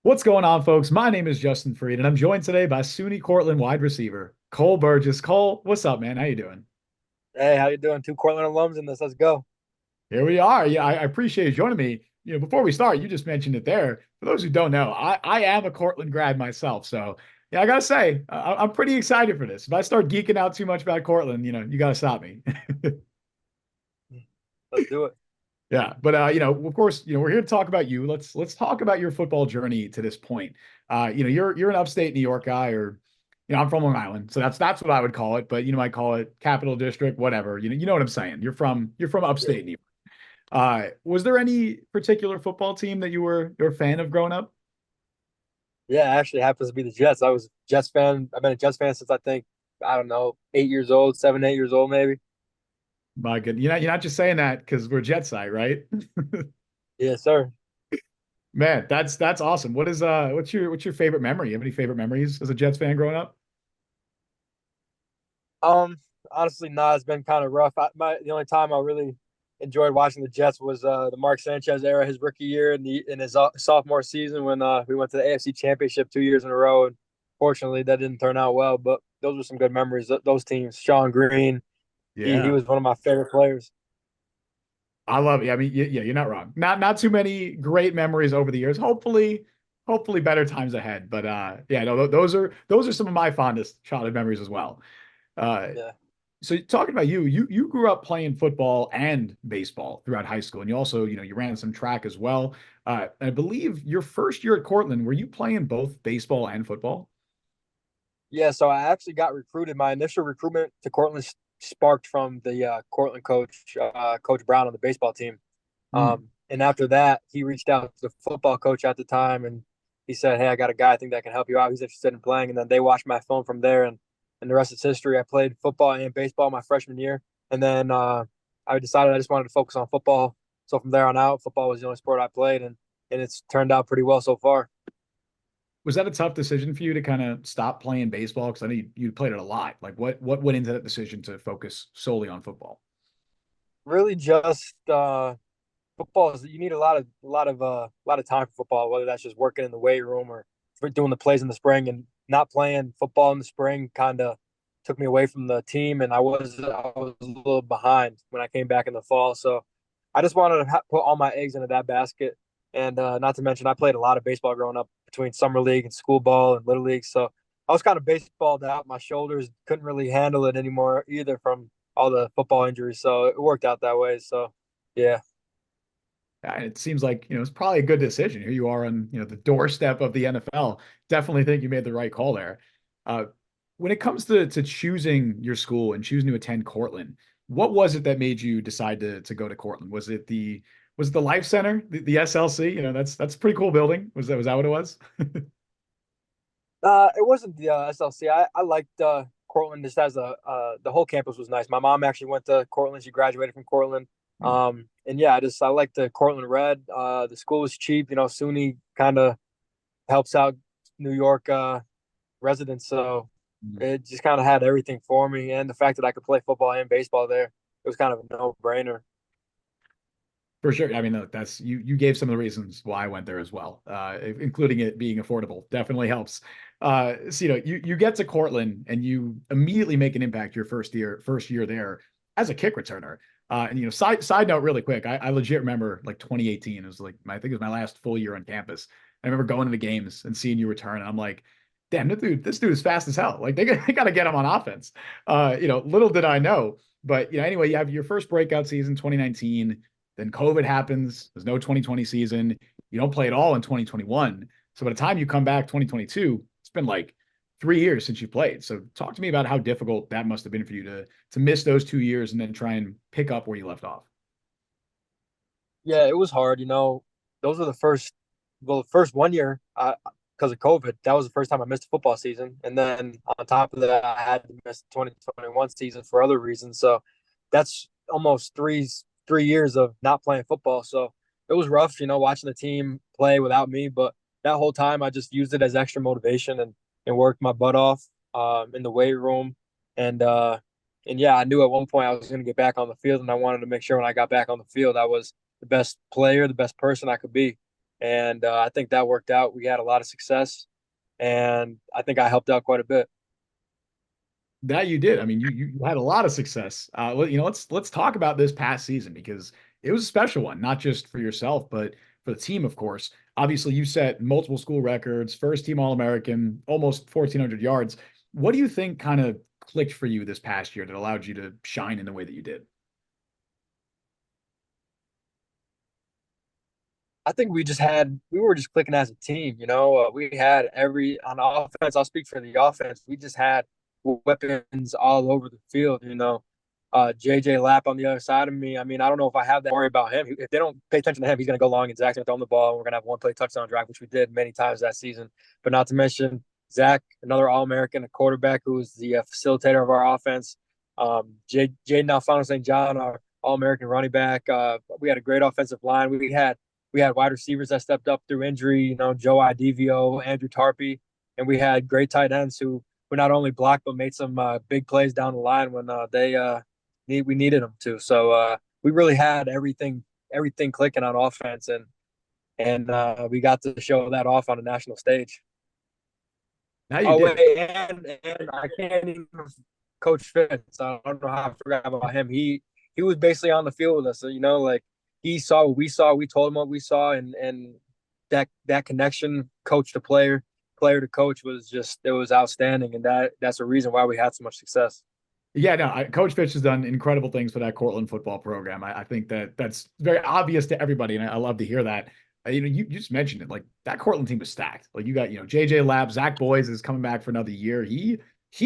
What's going on, folks? My name is Justin Freed, and I'm joined today by SUNY Cortland wide receiver Cole Burgess. Cole, what's up, man? How you doing? Hey, how you doing? Two Cortland alums in this. Let's go. Here we are. Yeah, I appreciate you joining me. Before we start, you just mentioned it there. For those who don't know, I am a Cortland grad myself, so yeah, I gotta say, I'm pretty excited for this. If I start geeking out too much about Cortland, you gotta stop me. Let's do it. Yeah, but of course, we're here to talk about you. Let's talk about your football journey to this point. You're an upstate New York guy, or I'm from Long Island, so that's what I would call it. But I call it Capital District, whatever. You know what I'm saying. You're from Yeah. upstate New York. Was there any particular football team that you're a fan of growing up? Yeah, it actually happens to be the Jets. I was a Jets fan. I've been a Jets fan since I don't know, 8 years old, 7, 8 years old, maybe. My good, you're not just saying that because we're Jet side, right? Yes, sir. Man, that's awesome. What's your favorite memory? You have any favorite memories as a Jets fan growing up? Um, Honestly, nah, it's been kind of rough. The only time I really enjoyed watching the Jets was the Mark Sanchez era, his rookie year, and the in his sophomore season when we went to the AFC Championship 2 years in a row. And fortunately, that didn't turn out well. But those were some good memories. Those teams, Sean Green, he Yeah. was one of my favorite players. I love it. I mean, yeah, you're not wrong. Not too many great memories over the years. Hopefully better times ahead. But yeah, no, those are some of my fondest childhood memories as well. Uh, Yeah. so talking about you grew up playing football and baseball throughout high school, and you also, you ran some track as well. I believe your first year at Cortland, were you playing both baseball and football? Yeah, so I actually got recruited. My initial recruitment to Cortland sparked from the Cortland coach, Coach Brown on the baseball team. Hmm. And after that, he reached out to the football coach at the time, and he said, "Hey, I got a guy I think that can help you out. He's interested in playing." And then they watched my film from there, and the rest is history. I played football and baseball my freshman year, and then I decided I just wanted to focus on football. So from there on out, football was the only sport I played, and it's turned out pretty well so far. Was that a tough decision for you to kind of stop playing baseball? Because I know you played it a lot. Like what went into that decision to focus solely on football? Really, just football is you need a lot of time for football, whether that's just working in the weight room or for doing the plays in the spring. And not playing football in the spring kind of took me away from the team, and I was a little behind when I came back in the fall. So I just wanted to put all my eggs into that basket. And not to mention, I played a lot of baseball growing up between summer league and school ball and little league. So I was kind of baseballed out. My shoulders couldn't really handle it anymore either from all the football injuries. So it worked out that way. So yeah. And it seems like, it's probably a good decision. Here you are on, the doorstep of the NFL. Definitely think you made the right call there. Uh, when it comes to choosing your school and choosing to attend Cortland, what was it that made you decide to go to Cortland? Was it the Life Center, the SLC? That's a pretty cool building. Was that what it was? It wasn't the SLC. I liked Cortland just as the whole campus was nice. My mom actually went to Cortland. She graduated from Cortland. And yeah, I liked the Cortland Red. The school was cheap. SUNY kind of helps out New York residents, so it just kind of had everything for me. And the fact that I could play football and baseball there, it was kind of a no brainer. For sure. I mean, look, that's you gave some of the reasons why I went there as well, including it being affordable. Definitely helps. So you get to Cortland and you immediately make an impact your first year there as a kick returner. And side note really quick, I legit remember like 2018. It was like I think it was my last full year on campus. I remember going to the games and seeing you return, and I'm like, damn, this dude is fast as hell. Like they got to get him on offense. Little did I know, but anyway, you have your first breakout season, 2019. Then COVID happens. There's no 2020 season. You don't play at all in 2021. So by the time you come back 2022, it's been like 3 years since you played. So talk to me about how difficult that must have been for you to miss those 2 years and then try and pick up where you left off. Yeah, it was hard. Those were the first one year because of COVID. That was the first time I missed a football season, and then on top of that, I had to miss the 2021 season for other reasons. So that's almost three years of not playing football. So it was rough, watching the team play without me. But that whole time, I just used it as extra motivation and worked my butt off in the weight room. And and yeah, I knew at one point I was going to get back on the field, and I wanted to make sure when I got back on the field, I was the best player, the best person I could be. and I think that worked out. We had a lot of success, and I think I helped out quite a bit. That you did. I mean, you had a lot of success. Let's talk about this past season because it was a special one, not just for yourself, but for the team, of course. Obviously, you set multiple school records, first team All-American, almost 1,400 yards. What do you think kind of clicked for you this past year that allowed you to shine in the way that you did? I think we were just clicking as a team. We had every on offense. I'll speak for the offense. We just had weapons all over the field. JJ Lapp on the other side of me. I mean, I don't know if I have that worry about him. If they don't pay attention to him, he's going to go long and Zach's going to throw him the ball. And we're going to have one play touchdown drive, which we did many times that season. But not to mention Zach, another All American, a quarterback who was the facilitator of our offense. Jaden Alfano St. John, our All American running back. We had a great offensive line. We had wide receivers that stepped up through injury, Joe Idevio, Andrew Tarpey, and we had great tight ends who not only blocked but made some big plays down the line when we needed them to. So we really had everything clicking on offense, and we got to show that off on a national stage. Now you Oh did. wait, and I can't even Coach Fitz. I don't know how I forgot about him. He was basically on the field with us. So, like he saw what we saw. We told him what we saw, and that connection, coach to player, player to coach, it was outstanding, and that's a reason why we had so much success. Yeah, no, Coach Fitch has done incredible things for that Cortland football program. I think that's very obvious to everybody, and I love to hear that. You just mentioned it, like that Cortland team was stacked. Like you got, JJ Lab, Zach Boys is coming back for another year. He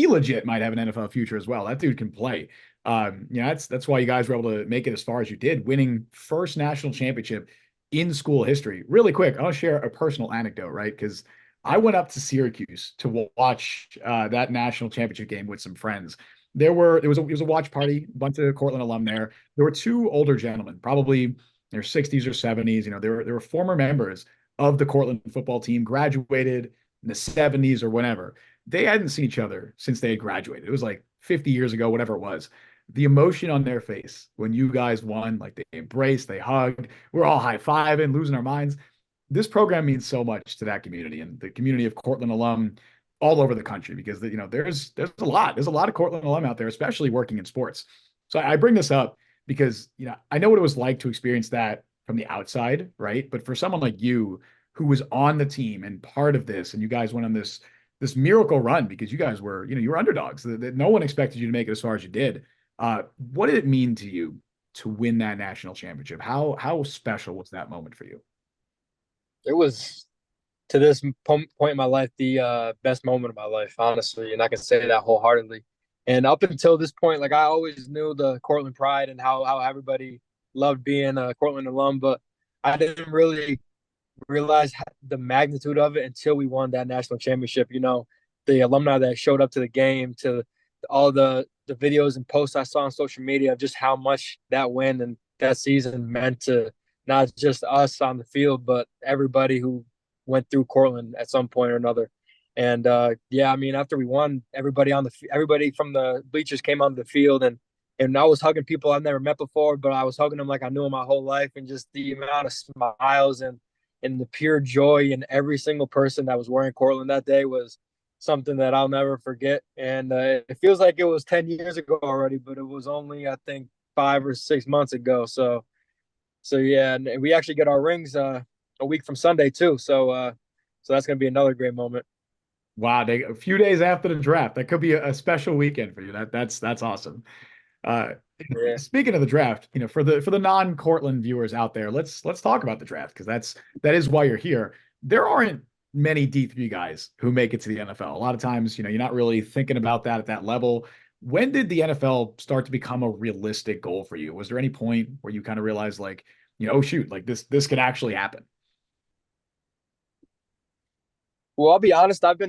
legit might have an NFL future as well. That dude can play. That's why you guys were able to make it as far as you did, winning first national championship in school history. Really quick, I'll share a personal anecdote, right? Because I went up to Syracuse to watch that national championship game with some friends. It was a watch party, a bunch of Cortland alum there. There were two older gentlemen, probably in their 60s or 70s. They were former members of the Cortland football team, graduated in the 70s or whenever. They hadn't seen each other since they had graduated. It was like 50 years ago, whatever it was. The emotion on their face when you guys won, like they embraced, they hugged, we're all high-fiving, losing our minds. This program means so much to that community and the community of Cortland alum all over the country because there's a lot of Cortland alum out there, especially working in sports. So I bring this up because I know what it was like to experience that from the outside, right? But for someone like you who was on the team and part of this, and you guys went on this miracle run because you guys were you were underdogs that no one expected you to make it as far as you did. What did it mean to you to win that national championship? How special was that moment for you? It was to this point in my life the best moment of my life, honestly, and I can say that wholeheartedly. And up until this point, like I always knew the Cortland pride and how everybody loved being a Cortland alum, but I didn't really realize the magnitude of it until we won that national championship. The alumni that showed up to the game, to all the videos and posts I saw on social media of just how much that win and that season meant to not just us on the field, but everybody who went through Cortland at some point or another. And yeah, I mean, after we won, everybody from the bleachers came onto the field, and I was hugging people I've never met before, but I was hugging them like I knew them my whole life, and just the amount of smiles and the pure joy in every single person that was wearing Cortland that day was something that I'll never forget. And it feels like it was 10 years ago already, but it was only, I think, 5 or 6 months ago. So yeah, and we actually get our rings a week from Sunday too. So that's gonna be another great moment. Wow, a few days after the draft, that could be a special weekend for you. That's awesome. Uh, Yeah. Speaking of the draft, for the non-Cortland viewers out there, let's talk about the draft because that is why you're here. There aren't many D3 guys who make it to the NFL. A lot of times, you're not really thinking about that at that level. When did the NFL start to become a realistic goal for you? Was there any point where you kind of realized like, oh shoot, like this could actually happen? Well, I'll be honest. I've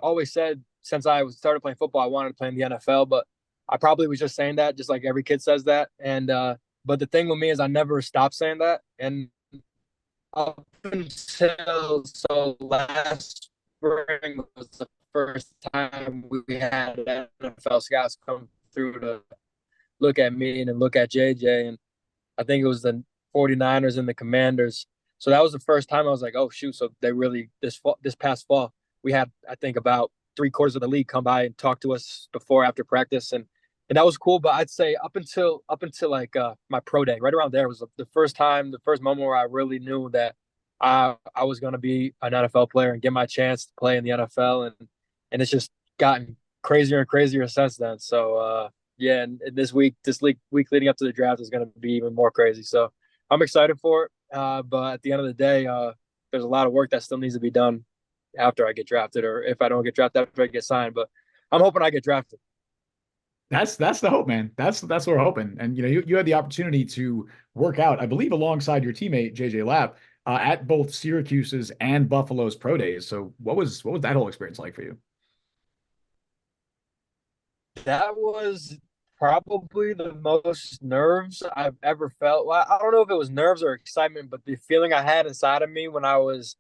always said since I started playing football, I wanted to play in the NFL, but I probably was just saying that, just like every kid says that. And but the thing with me is, I never stopped saying that. And up until last spring was the first time we had NFL scouts come through to look at me and look at JJ. And I think it was the 49ers and the Commanders. So that was the first time I was like, oh shoot. So they really this past fall we had I think about 3/4 of the league come by and talk to us before after practice and that was cool. But I'd say up until like my pro day, right around there was the first time, the first moment where I really knew that I was going to be an NFL player and get my chance to play in the NFL, and it's just gotten crazier and crazier since then. So yeah, and this week leading up to the draft is going to be even more crazy. So I'm excited for it. But at the end of the day, there's a lot of work that still needs to be done after I get drafted, or if I don't get drafted after I get signed. But I'm hoping I get drafted. That's the hope, man. That's what we're hoping. And you had the opportunity to work out, I believe, alongside your teammate JJ Lapp at both Syracuse's and Buffalo's pro days. So what was that whole experience like for you? That was probably the most nerves I've ever felt. Well, I don't know if it was nerves or excitement, but the feeling I had inside of me when I was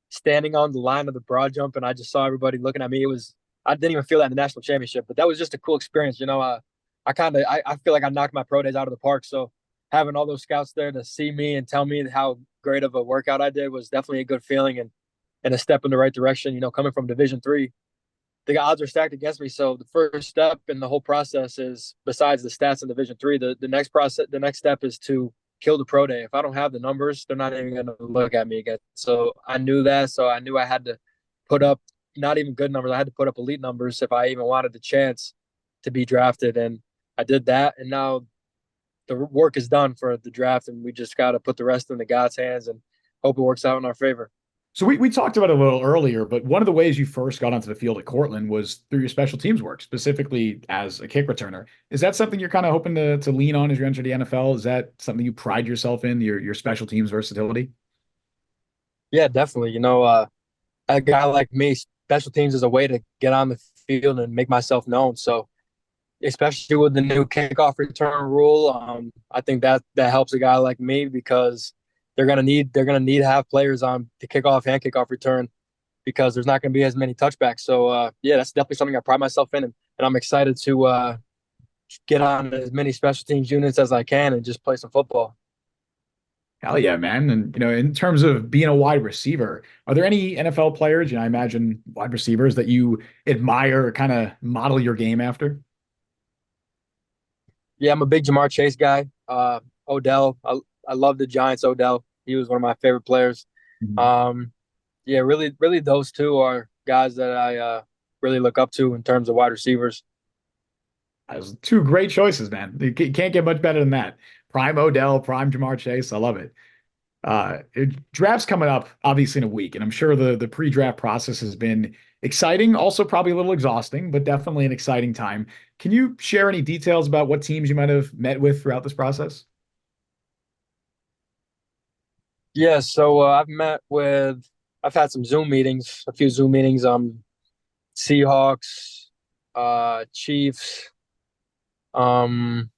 standing on the line of the broad jump and I just saw everybody looking at me. It was I didn't even feel that in the national championship, but that was just a cool experience. I feel like I knocked my pro days out of the park. So having all those scouts there to see me and tell me how great of a workout I did was definitely a good feeling and a step in the right direction. Coming from Division 3, the odds are stacked against me. So the first step in the whole process is, besides the stats in Division 3, the next step is to kill the pro day. If I don't have the numbers, they're not even going to look at me again. So I knew that. So I knew I had to put up not even good numbers. I had to put up elite numbers if I even wanted the chance to be drafted. And I did that. And now the work is done for the draft, and we just got to put the rest in the God's hands and hope it works out in our favor. So we talked about it a little earlier, but one of the ways you first got onto the field at Cortland was through your special teams work, specifically as a kick returner. Is that something you're kind of hoping to lean on as you enter the NFL? Is that something you pride yourself in, your special teams versatility? Yeah, definitely. A guy like me, special teams is a way to get on the field and make myself known. So, especially with the new kickoff return rule, I think that helps a guy like me because they're gonna need to have players on the kickoff and kickoff return because there's not gonna be as many touchbacks. So, yeah, that's definitely something I pride myself in, and I'm excited to get on as many special teams units as I can and just play some football. Hell yeah, man. And in terms of being a wide receiver, are there any NFL players, I imagine wide receivers that you admire or kind of model your game after? Yeah, I'm a big Jamar Chase guy. Odell, I love the Giants. Odell, he was one of my favorite players. Mhm. Um, yeah, really, really, those two are guys that I really look up to in terms of wide receivers. Those two great choices, man. You can't get much better than that. Prime Odell, prime Jamar Chase. I love it. Draft's coming up obviously in a week, and I'm sure the pre-draft process has been exciting, also probably a little exhausting, but definitely an exciting time. Can you share any details about what teams you might have met with throughout this process? Yeah, so I've had some Zoom meetings, a few Zoom meetings. Seahawks, Chiefs. Who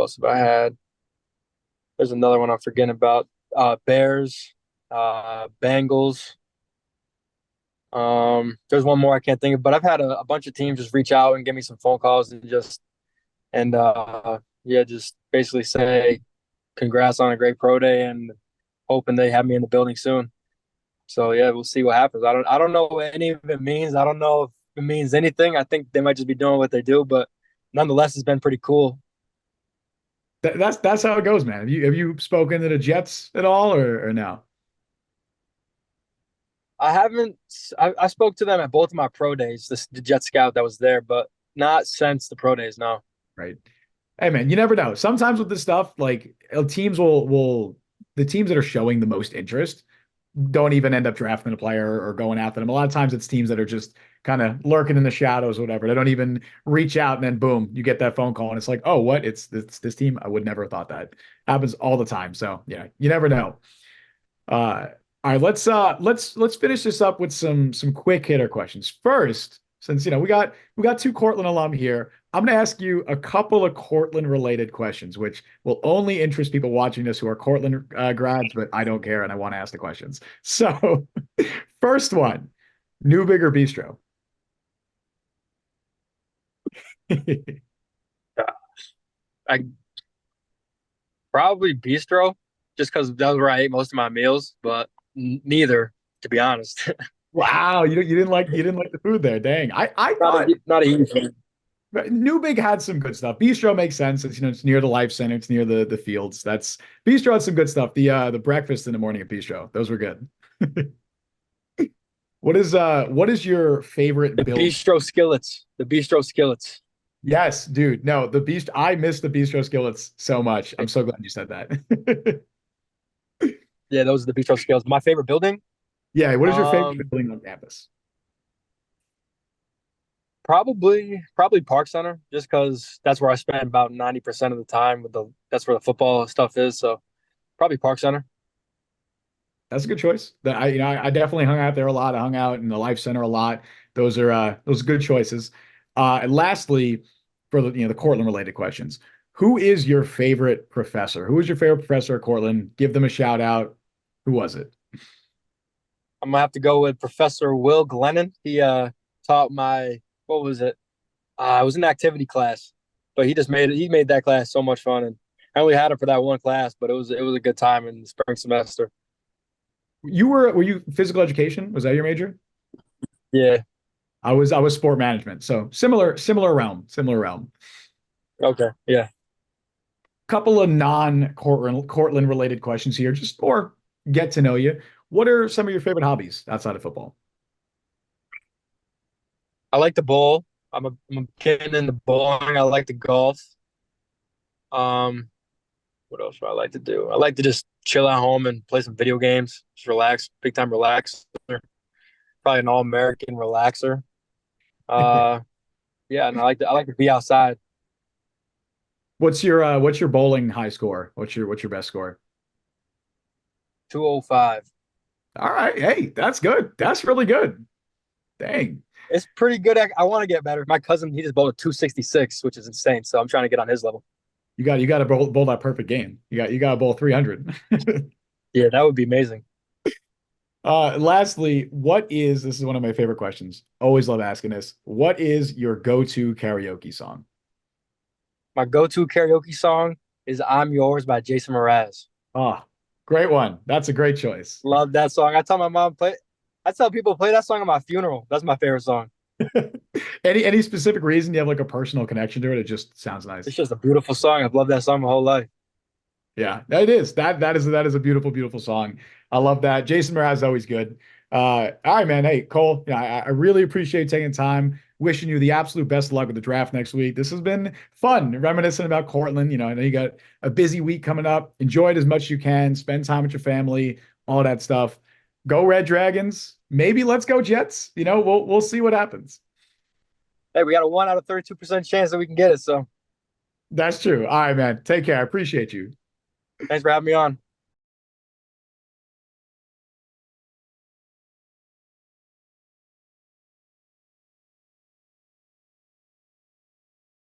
else have I had? There's another one I'm forgetting about. Bears, Bengals. There's one more I can't think of, but I've had a bunch of teams just reach out and give me some phone calls and yeah, just basically say congrats on a great pro day and hoping they have me in the building soon. So yeah, we'll see what happens. I don't know what any of it means. I don't know if it means anything. I think they might just be doing what they do, but nonetheless, it's been pretty cool. That's how it goes, man. Have you spoken to the Jets at all, or no? I haven't. I spoke to them at both of my pro days. The Jet Scout that was there, but not since the pro days. No. Right. Hey man, you never know. Sometimes with this stuff, like teams will the teams that are showing the most interest don't even end up drafting a player or going after them. A lot of times it's teams that are just kind of lurking in the shadows or whatever. They don't even reach out and then boom, you get that phone call and it's like, oh, what? It's this team. I would never have thought that. Happens all the time. So yeah, you never know. Uh, all right, let's finish this up with some quick hitter questions. First, since we got two Cortland alum here, I'm going to ask you a couple of Cortland related questions, which will only interest people watching this who are Cortland grads, but I don't care and I want to ask the questions. So, first one, new bigger bistro. I probably Bistro. just because that was where I ate most of my meals, but neither, to be honest. Wow, you didn't like the food there. Dang. I thought Not a huge fan. New Big had some good stuff. Bistro makes sense. It's it's near the Life Center, it's near the fields. That's Bistro had some good stuff. The breakfast in the morning at Bistro, those were good. What is your favorite build? The bistro skillets. Yes, dude. No, the Beast. I miss the Bistro skillets so much. I'm so glad you said that. Yeah, those are the bistro skillets. My favorite building, Yeah, what is your favorite um, building on campus? probably Park Center, just because that's where I spend about 90% of the time with the that's where the football stuff is. So probably Park Center. That's a good choice. That I definitely hung out there a lot. I hung out in the Life Center a lot. Those are good choices. And lastly, for the Cortland related questions, who is your favorite professor? Who is your favorite professor at Cortland? Give them a shout out. Who was it? I'm gonna have to go with Professor Will Glennon. He taught my what was it? It was an activity class, but he made that class so much fun, and I only had him for that one class, but it was a good time in the spring semester. Were you physical education? Was that your major? Yeah. I was sport management. So similar realm. Okay. Yeah. Couple of non-Cortland related questions here, just or get to know you. What are some of your favorite hobbies outside of football? I like to bowl. I'm a kid in the bowling. I like to golf. Um, what else do I like to do? I like to just chill at home and play some video games. Just relax, big time relax. Probably an all American relaxer. Uh, yeah, and I like to be outside. What's your bowling high score? What's your best score? 205. All right. Hey, that's good. That's really good. Dang. It's pretty good. I want to get better. My cousin, he just bowled a 266, which is insane. So I'm trying to get on his level. You got to bowl that perfect game. You got to bowl 300. Yeah, that would be amazing. Lastly, this is one of my favorite questions. Always love asking this. What is your go-to karaoke song? My go-to karaoke song is "I'm Yours" by Jason Mraz. Ah, great one. That's a great choice. Love that song. I tell people play that song at my funeral. That's my favorite song. Any specific reason you have like a personal connection to it? It just sounds It's nice. just a beautiful song. I've loved that song my whole life. Yeah, it is. That is a beautiful song. I love that. Jason Mraz is always good. All right, man. Hey, Cole. Yeah, I really appreciate taking time. Wishing you the absolute best of luck with the draft next week. This has been fun, reminiscent about Cortland. I know you got a busy week coming up. Enjoy it as much as you can. Spend time with your family, all that stuff. Go Red Dragons. Maybe let's go Jets. We'll see what happens. Hey, we got a 1 out of 32% chance that we can get it. So That's true. All right, man. Take care. I appreciate you. thanks for having me on.